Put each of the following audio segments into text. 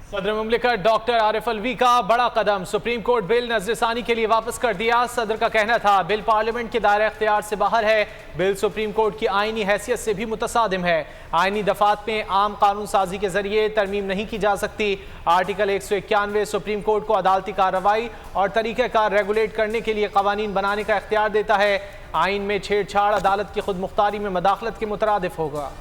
सदर मुमलिकत डॉक्टर आरिफ अलवी का बड़ा कदम, सुप्रीम कोर्ट बिल नजरसानी के लिए वापस कर दिया। सदर का कहना था बिल पार्लियामेंट के दायरे इख्तियार से बाहर है, बिल सुप्रीम कोर्ट की आईनी हैसियत से भी मुतसादिम है। आईनी दफात में आम कानून साजी के जरिए तरमीम नहीं की जा सकती। आर्टिकल 191 सुप्रीम कोर्ट को अदालती कार्रवाई और तरीक़ेकार रेगुलेट करने के लिए कवानीन बनाने का इख्तियार देता है। आइन में छेड़छाड़ अदालत की खुद मुख्तारी में मदाखलत के मुतरादिफ होगा।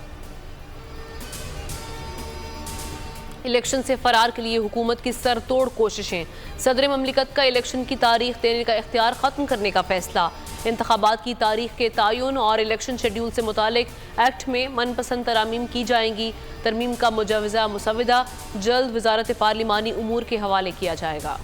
इलेक्शन से फरार के लिए हुकूमत की सरतोड़ कोशिशें, सदर ममलिकत का इलेक्शन की तारीख देने का इख्तियार ख़त्म करने का फैसला, इंतखाबात की तारीख के तयन और इलेक्शन शेड्यूल से मुतालिक एक्ट में मनपसंद तरामीम की जाएंगी। तरमीम का मुजवजा मुसविदा जल्द वजारत पार्लिमानी उमूर के हवाले किया जाएगा।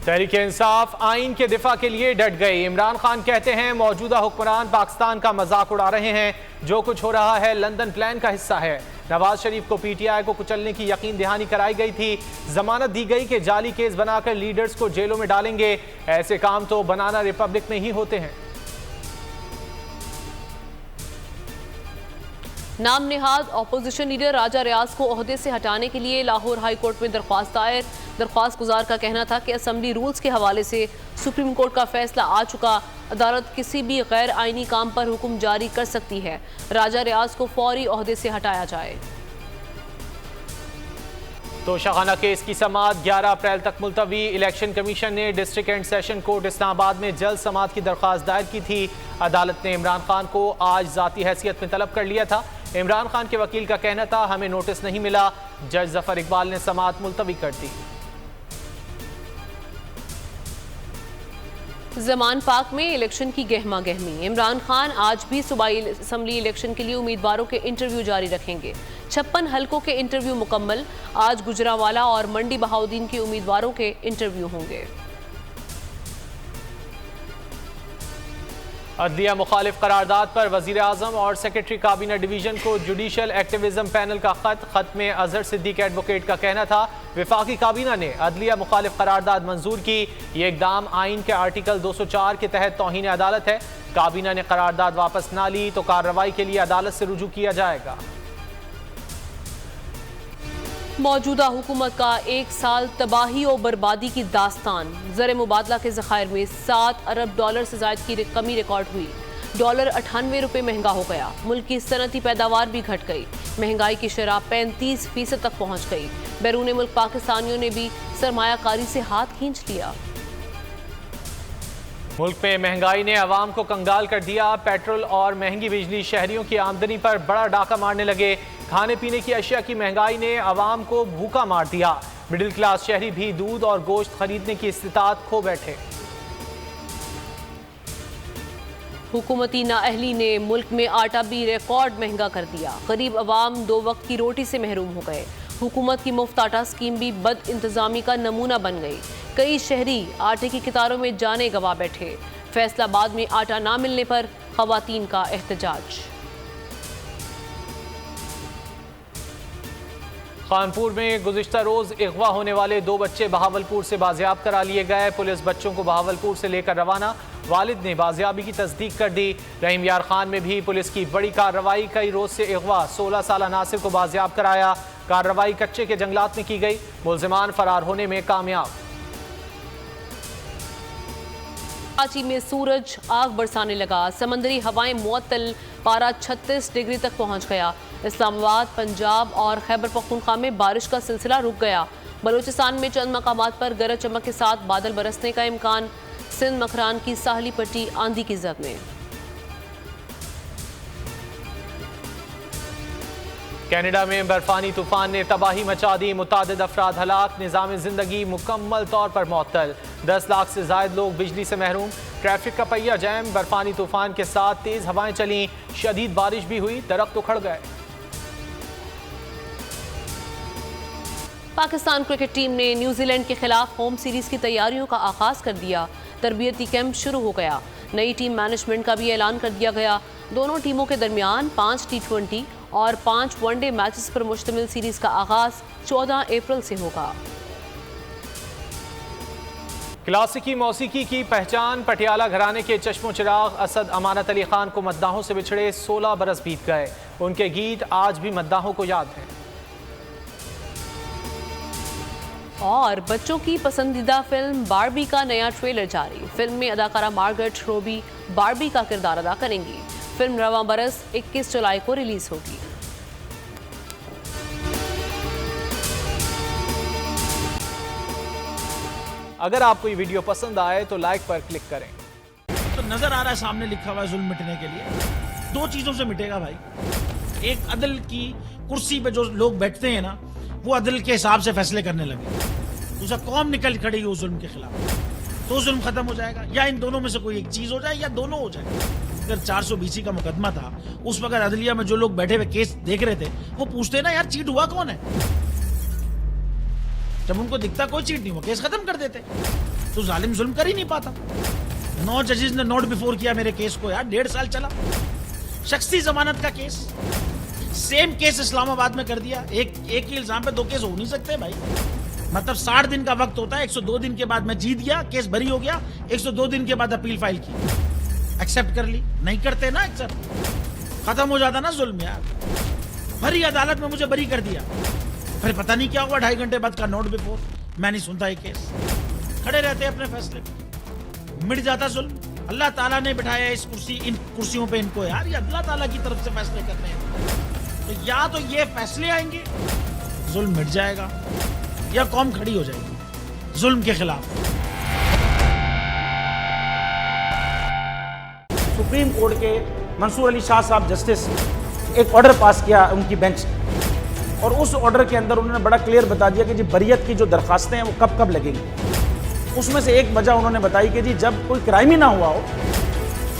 तहरीक इंसाफ आइन के दिफा के लिए डट गई। इमरान खान कहते हैं मौजूदा हुक्मरान पाकिस्तान का मजाक उड़ा रहे हैं, जो कुछ हो रहा है लंदन प्लान का हिस्सा है। नवाज शरीफ को पीटीआई को कुचलने की यकीन दहानी कराई गई थी, जमानत दी गई कि जाली केस बनाकर लीडर्स को जेलों में डालेंगे। ऐसे काम तो बनाना रिपब्लिक में ही होते हैं। नाम नेहाद अपोजिशन लीडर राजा रियाज को ओहदे से हटाने के लिए लाहौर हाई कोर्ट में दरख्वास्त दायर। दरख्वास्त गुजार का कहना था कि असम्बली रूल्स के हवाले से सुप्रीम कोर्ट का फैसला आ चुका, अदालत किसी भी गैर आइनी काम पर हुक्म जारी कर सकती है। राजा रियाज को फौरी ओहदे से हटाया जाए। तो शाहाना केस की समाअत 11 अप्रैल तक मुलतवी। इलेक्शन कमीशन ने district and session court Islamabad में जल्द समाअत की दरख्वास्त दायर की थी। अदालत ने इमरान खान को आज जाती हैसियत में तलब कर लिया था। इमरान खान के वकील का कहना था हमें नोटिस नहीं मिला। जज जफर इकबाल ने समाअत मुलतवी कर दी। जमान पाक में इलेक्शन की गहमा गहमी, इमरान खान आज भी सूबाई असम्बली इलेक्शन के लिए उम्मीदवारों के इंटरव्यू जारी रखेंगे। 56 हलकों के इंटरव्यू मुकम्मल, आज गुजरांवाला और मंडी बहाउद्दीन के उम्मीदवारों के इंटरव्यू होंगे। अदलिया मुखालिफ करारदाद पर वजीर आजम और सेक्रेटरी काबीना डिवीजन को जुडिशल एक्टिविज्म पैनल का खत में अजहर सिद्दीक एडवोकेट का कहना था विफाकी काबीना ने अदलिया मुखालिफ करारदाद मंजूर की। ये इकदाम आइन के आर्टिकल 204 के तहत तौहीन अदालत है। काबीना ने करारदाद वापस ना ली तो कार्रवाई के लिए अदालत से रुजू किया जाएगा। मौजूदा हुकूमत का एक साल तबाही और बर्बादी की दास्तान, ज़र मुबादला के ज़खायर में 7 अरब डॉलर से ज़ायद की कमी रिकॉर्ड हुई। डॉलर 98 रुपये महंगा हो गया। मुल्क की सनती पैदावार भी घट गई। महंगाई की शरह 35% तक पहुँच गई। बैरून मुल्क पाकिस्तानियों ने भी सरमायाकारी से हाथ खींच लिया। मुल्क में महंगाई ने अवाम को कंगाल कर दिया। पेट्रोल और महंगी बिजली शहरियों की आमदनी पर बड़ा डाका मारने लगे। खाने पीने की अशिया की महंगाई ने अवाम को भूखा मार दिया। मिडिल क्लास शहरी भी दूध और गोश्त खरीदने की इस्तिताअत खो बैठे। हुकूमती नाअहली ने मुल्क में आटा भी रिकॉर्ड महंगा कर दिया। गरीब अवाम 2 वक्त की रोटी से महरूम हो गए। हुकूमत की मुफ्त आटा स्कीम भी बद इंतजामी का नमूना बन गई। कई शहरी आटे की कतारों में जाने गवा बैठे। फैसलाबाद में आटा ना मिलने पर खवातीन का एहतजाज। कानपुर में गुज़िश्ता रोज़ अगवा होने वाले 2 बच्चे बहावलपुर से बाजियाब करा लिए गए। पुलिस बच्चों को बहावलपुर से लेकर रवाना। वालिद ने बाजियाबी की तस्दीक कर दी। रहीम यार खान में भी पुलिस की बड़ी कार्रवाई। कई रोज से अगवा 16 साल नासिर को बाजियाब कराया। कार्रवाई कच्चे के जंगलात में की गई। मुलजिमान फरार होने में कामयाब। कराची में सूरज आग बरसाने लगा। समंदरी हवाएं मुअत्तल, पारा 36 डिग्री तक पहुंच गया। इस्लामाबाद, पंजाब और खैबर पख्तूनख्वा में बारिश का सिलसिला रुक गया। बलूचिस्तान में चंद मकामात पर गरज चमक के साथ बादल बरसने का इम्कान। सिंध मखरान की साहली पट्टी आंधी की जद में। कनाडा में बर्फानी तूफान ने तबाही मचा दी। मुतादिद अफराद हलाक, निज़ाम जिंदगी मुकम्मल तौर पर मुअत्तल। 10 लाख से ज़ायद लोग बिजली से महरूम। ट्रैफिक का पहिया जैम। बर्फानी तूफान के साथ तेज हवाएं चली। शदीद बारिश भी हुई। दरख्त उखड़ गए। पाकिस्तान क्रिकेट टीम ने न्यूजीलैंड के खिलाफ होम सीरीज की तैयारियों का आगाज कर दिया। तरबियती कैंप शुरू हो गया। नई टीम मैनेजमेंट का भी ऐलान कर दिया गया। दोनों टीमों के दरमियान 5 T20 और 5 वनडे मैचेस पर मुश्तमिल सीरीज का आगाज 14 अप्रैल से होगा। क्लासिकी मौसीकी की पहचान पटियाला घराने के चश्मो चिराग असद अमानत अली खान को मद्दाहों से बिछड़े 16 बरस बीत गए। उनके गीत आज भी मद्दाहों को याद हैं। और बच्चों की पसंदीदा फिल्म बार्बी का नया ट्रेलर जारी। फिल्म में अदाकारा मार्गरेट रॉबी बार्बी का किरदार अदा करेंगी। फिल्म रवां बरस 21 जुलाई को रिलीज होगी। अगर आपको ये वीडियो पसंद आए तो लाइक पर क्लिक करें। तो नजर आ रहा है सामने लिखा हुआ है जुल्म मिटने के लिए। दो चीजों से मिटेगा भाई, एक अदल की कुर्सी पे जो लोग बैठते हैं ना, वो अदल के हिसाब से फैसले करने लगे। दूसरा कौम निकल खड़ी उस जुल्म के खिलाफ, तो जुल्म खत्म हो जाएगा। या इन दोनों में से कोई एक चीज हो जाए या दोनों हो जाए। अगर 420 का मुकदमा था, उस वक्त अदलिया में जो लोग बैठे हुए केस देख रहे थे, वो पूछते ना यार चीट हुआ कौन है। जब उनको दिखता कोई चीट नहीं, वो केस खत्म कर देते। तो जालिम जुल्म कर ही नहीं पाता। 9 जजेस ने नोट बिफोर किया मेरे केस को यार, 1.5 साल चला। शख्सी जमानत का केस, सेम केस इस्लामाबाद में कर दिया। एक ही इल्जाम पे 2 केस हो नहीं सकते भाई। मतलब 60 दिन का वक्त होता है। 102 दिन के बाद मैं जीत गया, केस बरी हो गया। 102 दिन के बाद अपील फाइल की, एक्सेप्ट कर ली। नहीं करते ना एक्सेप्ट, खत्म हो जाता ना जुल्म यार। भरी अदालत में मुझे बरी कर दिया, फिर पता नहीं क्या हुआ 2.5 घंटे बाद का नोट बिफोर। मैं नहीं सुनता ये केस, खड़े रहते अपने फैसले पे, मिट जाता जुल्म। अल्लाह ताला ने बिठाया इन कुर्सियों पे इनको यार, ये अल्लाह ताला की तरफ से फैसले करने हैं। तो या तो ये फैसले आएंगे, जुल्म मिट जाएगा, या कौम खड़ी हो जाएगी जुल्म के खिलाफ। सुप्रीम कोर्ट के मंसूर अली शाह साहब जस्टिस एक ऑर्डर पास किया उनकी बेंच ने, और उस ऑर्डर के अंदर उन्होंने बड़ा क्लियर बता दिया कि जी बरियत की जो दरखास्तें हैं वो कब कब लगेंगी। उसमें से एक वजह उन्होंने बताई कि जी जब कोई क्राइम ही ना हुआ हो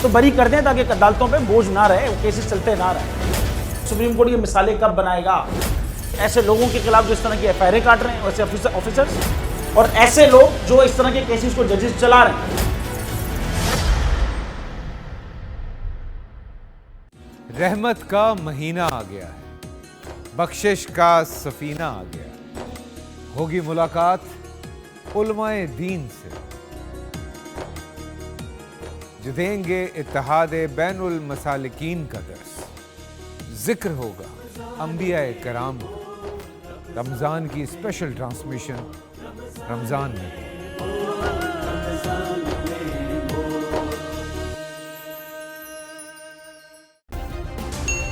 तो बरी कर दें, ताकि अदालतों पे बोझ ना रहे, वो केसेस चलते ना रहे। सुप्रीम कोर्ट ये मिसालें कब बनाएगा ऐसे लोगों के खिलाफ जो इस तरह की एफआईआर काट रहे हैं, वैसे ऑफिसर्स, और ऐसे लोग जो इस तरह के केसेस को जजेस चला रहे हैं। रहमत का महीना आ गया है, बख्शिश का सफीना आ गया। होगी मुलाकात उलमाए दीन से, जो देंगे इत्तेहादे बैनुल मसालिकीन का दर्स। जिक्र होगा अंबियाए कराम का। रमजान की स्पेशल ट्रांसमिशन रमजान में।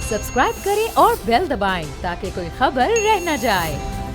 सब्सक्राइब करें और बेल दबाएं ताकि कोई खबर रह न जाए।